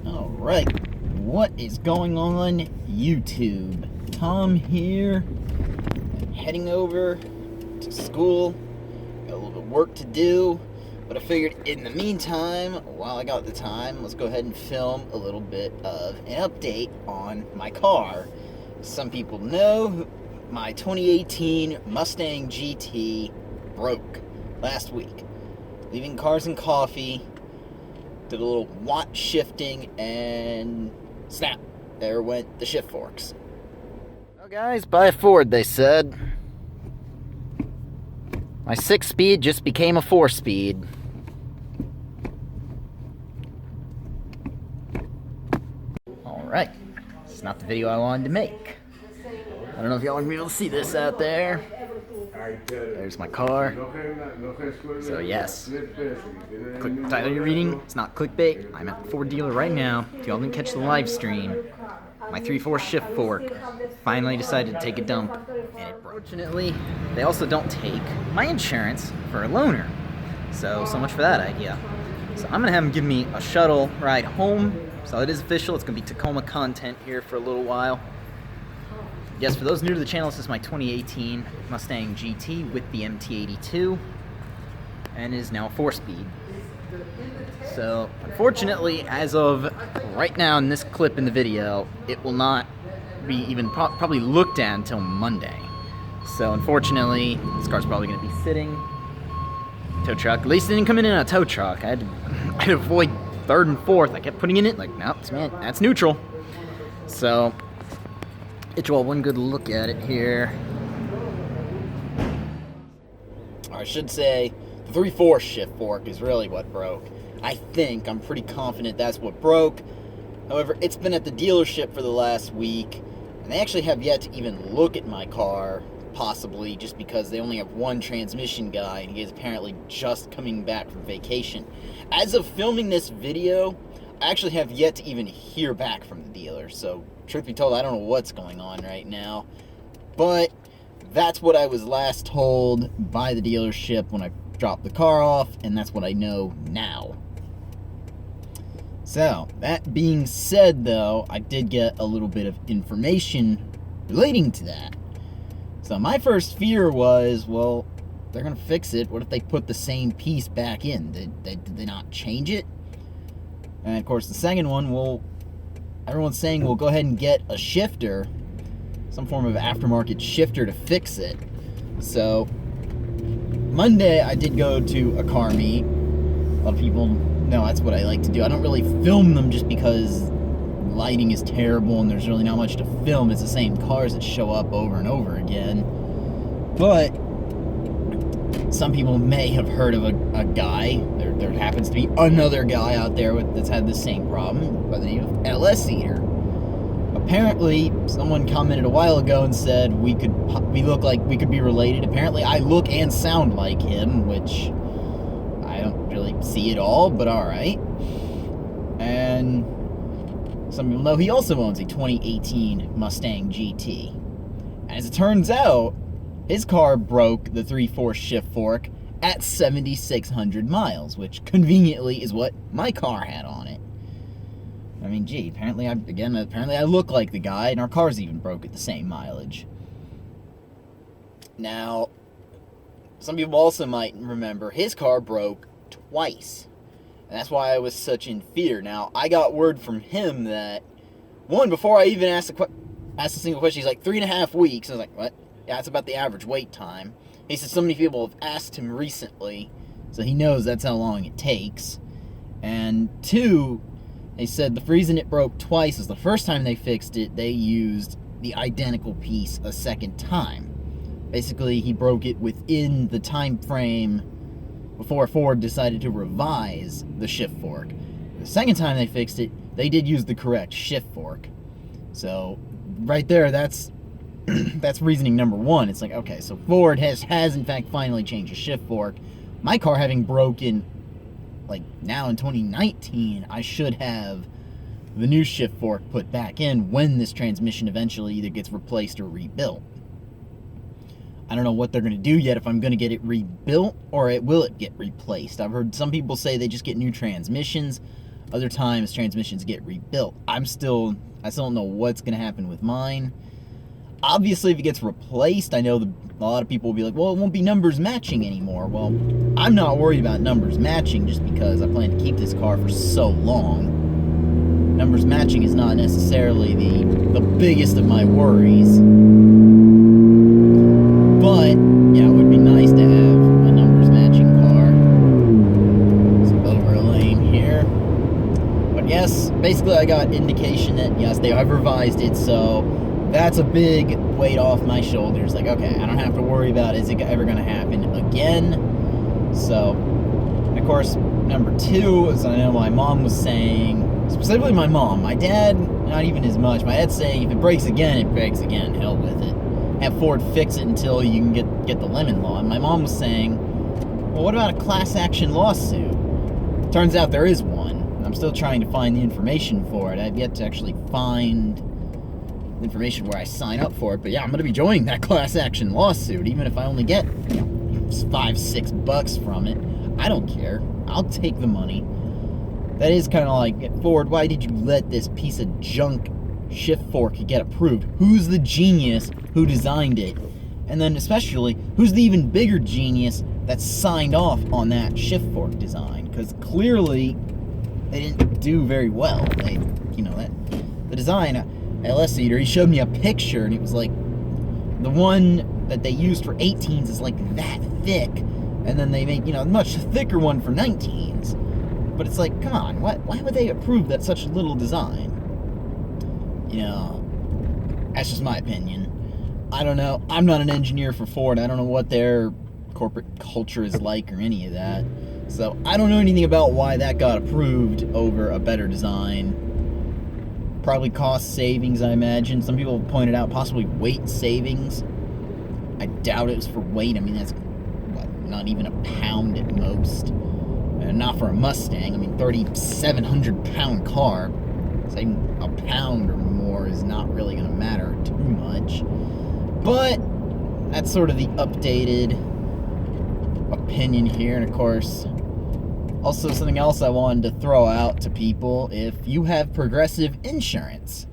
Alright, what is going on YouTube? Tom here, heading over to school. Got a little bit of work to do, but I figured in the meantime, while I got the time, let's go ahead and film a little bit of an update on my car. Some people know my 2018 Mustang GT broke last week. Leaving Cars and Coffee, did a little watt shifting, and snap, there went the shift forks. Well guys, buy a Ford, they said. My 6-speed just became a 4-speed. Alright, this is not the video I wanted to make. I don't know if y'all are going to be able to see this out there. There's my car. So yes, quick title you're reading, it's not clickbait. I'm at the Ford dealer right now. If y'all didn't catch the live stream, my 3/4 shift fork finally decided to take a dump, and it broke. Fortunately, they also don't take my insurance for a loaner. So much for that idea. So I'm gonna have them give me a shuttle ride home. So it is official, it's gonna be Tacoma content here for a little while. Yes, for those new to the channel, this is my 2018 Mustang GT with the MT82, and is now 4-speed. So, unfortunately, as of right now in this clip in the video, it will not be even probably looked at until Monday. So, unfortunately, this car's probably going to be sitting. Tow truck. At least it didn't come in a tow truck. I had to avoid 3rd and 4th. I kept putting in it, like, nope, that's neutral. So, get you all one good look at it here. I should say, the 3/4 shift fork is really what broke. I'm pretty confident that's what broke. However, it's been at the dealership for the last week, and they actually have yet to even look at my car, possibly just because they only have one transmission guy, and he is apparently just coming back from vacation. As of filming this video, I actually have yet to even hear back from the dealer, so truth be told, I don't know what's going on right now, but that's what I was last told by the dealership when I dropped the car off, and that's what I know now. So, that being said though, I did get a little bit of information relating to that. So my first fear was, well, they're gonna fix it. What if they put the same piece back in? Did they not change it? And of course the second one, well, everyone's saying, well, go ahead and get a shifter, some form of aftermarket shifter to fix it. So, Monday I did go to a car meet. A lot of people know that's what I like to do. I don't really film them just because lighting is terrible and there's really not much to film. It's the same cars that show up over and over again. But some people may have heard of a guy. There happens to be another guy out there that's had the same problem by the name of LS Eater. Apparently, someone commented a while ago and said we look like we could be related. Apparently, I look and sound like him, which I don't really see at all, but alright. And some people know he also owns a 2018 Mustang GT. And as it turns out, his car broke the 3/4 shift fork at 7,600 miles, which conveniently is what my car had on it. I mean, gee, apparently I look like the guy, and our cars even broke at the same mileage. Now, some people also might remember his car broke twice, and that's why I was such in fear. Now, I got word from him that, one, before I even asked a single question, he's like, 3.5 weeks. I was like, what? Yeah, that's about the average wait time. He said so many people have asked him recently, so he knows that's how long it takes. And 2, they said the reason it broke twice is the first time they fixed it, they used the identical piece a second time. Basically, he broke it within the time frame before Ford decided to revise the shift fork. The second time they fixed it, they did use the correct shift fork. So, right there, that's reasoning number 1. It's like, okay, so Ford has in fact finally changed the shift fork. My car having broken, like, now in 2019, I should have the new shift fork put back in when this transmission eventually either gets replaced or rebuilt. I don't know what they're going to do yet, if I'm going to get it rebuilt or will it get replaced. I've heard some people say they just get new transmissions. Other times, transmissions get rebuilt. I still don't know what's going to happen with mine. Obviously, if it gets replaced, I know a lot of people will be like, well, it won't be numbers matching anymore. Well, I'm not worried about numbers matching just because I plan to keep this car for so long. Numbers matching is not necessarily the biggest of my worries. But, yeah, it would be nice to have a numbers matching car. Some overlaying here. But yes, basically I got indication that, yes, they have revised it, so that's a big weight off my shoulders. Like, okay, I don't have to worry about is it ever going to happen again. So, and of course, number two, as I know my mom was saying, specifically my mom, my dad, not even as much. My dad's saying if it breaks again, it breaks again. Hell with it. Have Ford fix it until you can get the lemon law. And my mom was saying, well, what about a class action lawsuit? Turns out there is one. I'm still trying to find the information for it. I've yet to actually find information where I sign up for it. But yeah, I'm going to be joining that class action lawsuit, even if I only get $5-6 from it. I don't care. I'll take the money. That is kind of like, Ford, why did you let this piece of junk shift fork get approved? Who's the genius who designed it? And then especially, who's the even bigger genius that signed off on that shift fork design? Because clearly, they didn't do very well. They, the design, LS Eater, he showed me a picture, and it was like, the one that they used for 18s is like that thick, and then they make, a much thicker one for 19s. But it's like, come on, why would they approve that such little design? That's just my opinion. I don't know. I'm not an engineer for Ford. I don't know what their corporate culture is like or any of that. So I don't know anything about why that got approved over a better design. Probably cost savings, I imagine. Some people pointed out possibly weight savings. I doubt it was for weight. I mean, that's not even a pound at most. And not for a Mustang. I mean, 3,700-pound car. Saving a pound or more is not really going to matter too much. But that's sort of the updated opinion here. And of course, also something else I wanted to throw out to people. If you have Progressive insurance,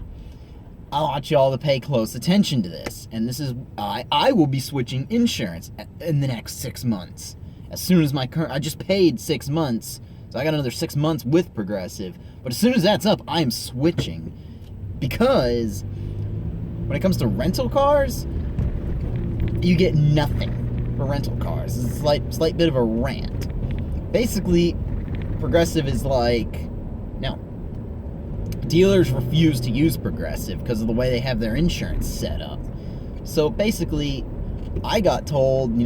I want you all to pay close attention to this. And this is, I will be switching insurance in the next 6 months. As soon as I just paid 6 months, so I got another 6 months with Progressive. But as soon as that's up, I am switching. Because when it comes to rental cars, you get nothing for rental cars. It's a slight bit of a rant. Basically, Progressive is like, no. Dealers refuse to use Progressive because of the way they have their insurance set up. So basically, I got told,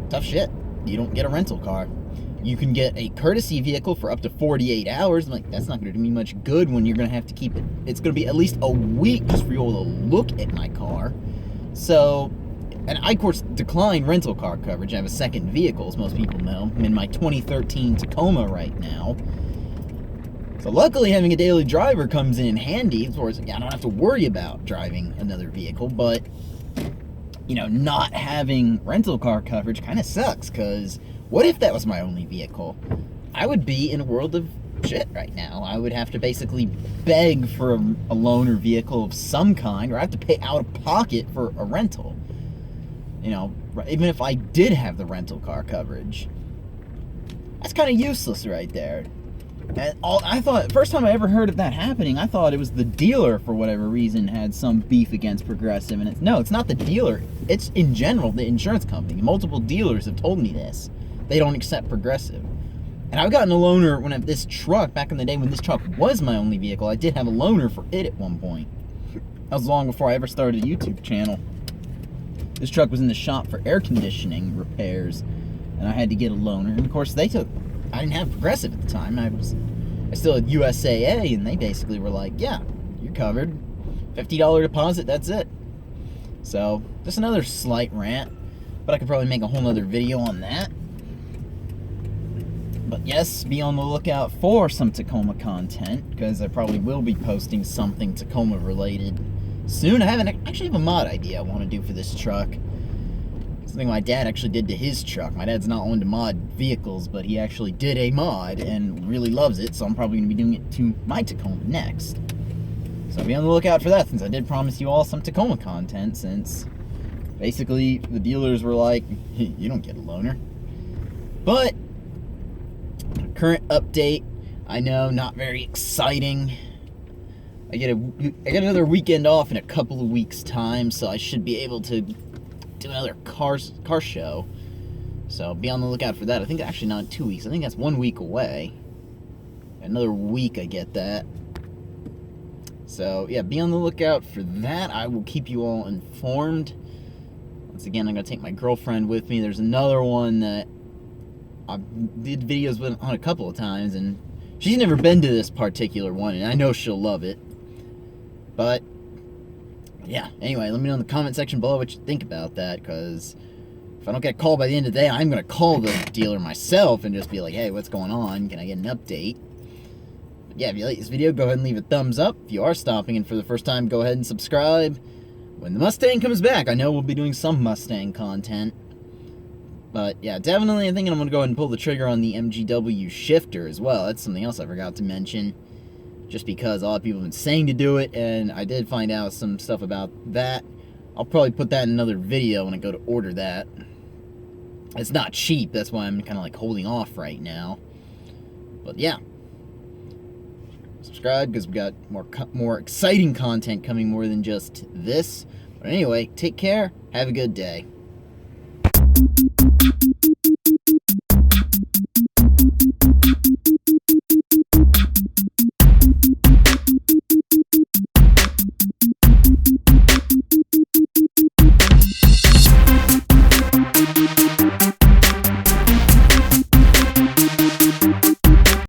tough shit. You don't get a rental car. You can get a courtesy vehicle for up to 48 hours. I'm like, that's not going to do me much good when you're going to have to keep it. It's going to be at least a week just for you all to look at my car. So, and I, of course, decline rental car coverage. I have a second vehicle, as most people know. I'm in my 2013 Tacoma right now. So luckily, having a daily driver comes in handy. As far as, I don't have to worry about driving another vehicle. But, not having rental car coverage kind of sucks, because what if that was my only vehicle? I would be in a world of shit right now. I would have to basically beg for a loaner vehicle of some kind, or I have to pay out of pocket for a rental. Even if I did have the rental car coverage. That's kind of useless right there. And I thought, first time I ever heard of that happening, I thought it was the dealer, for whatever reason, had some beef against Progressive. And it's not the dealer. It's, in general, the insurance company. Multiple dealers have told me this. They don't accept Progressive. And I've gotten a loaner when this truck, back in the day when this truck was my only vehicle, I did have a loaner for it at one point. That was long before I ever started a YouTube channel. This truck was in the shop for air conditioning repairs, and I had to get a loaner. And of course, I didn't have Progressive at the time. I still had USAA, and they basically were like, yeah, you're covered. $50 deposit, that's it. So, just another slight rant, but I could probably make a whole other video on that. But yes, be on the lookout for some Tacoma content, because I probably will be posting something Tacoma related soon. I actually have a mod idea I want to do for this truck. something my dad actually did to his truck. My dad's not one to mod vehicles, but he actually did a mod and really loves it, so I'm probably going to be doing it to my Tacoma next. So be on the lookout for that, since I did promise you all some Tacoma content, since basically the dealers were like, hey, you don't get a loaner. But current update, I know, not very exciting. I get another weekend off in a couple of weeks' time, so I should be able to do another car show. So be on the lookout for that. I think actually not 2 weeks. I think that's 1 week away. Another week I get that. So yeah, be on the lookout for that. I will keep you all informed. Once again, I'm going to take my girlfriend with me. There's another one that I did videos with on a couple of times, and she's never been to this particular one, and I know she'll love it. But yeah, anyway, let me know in the comment section below what you think about that, because if I don't get a call by the end of the day, I'm going to call the dealer myself and just be like, hey, what's going on? Can I get an update? But yeah, if you like this video, go ahead and leave a thumbs up. If you are stopping in for the first time, go ahead and subscribe. When the Mustang comes back, I know we'll be doing some Mustang content. But yeah, definitely I'm thinking I'm going to go ahead and pull the trigger on the MGW shifter as well. That's something else I forgot to mention. Just because a lot of people have been saying to do it, and I did find out some stuff about that. I'll probably put that in another video when I go to order that. It's not cheap, that's why I'm kind of like holding off right now. But yeah. Subscribe, because we got more exciting content coming more than just this. But anyway, take care, have a good day.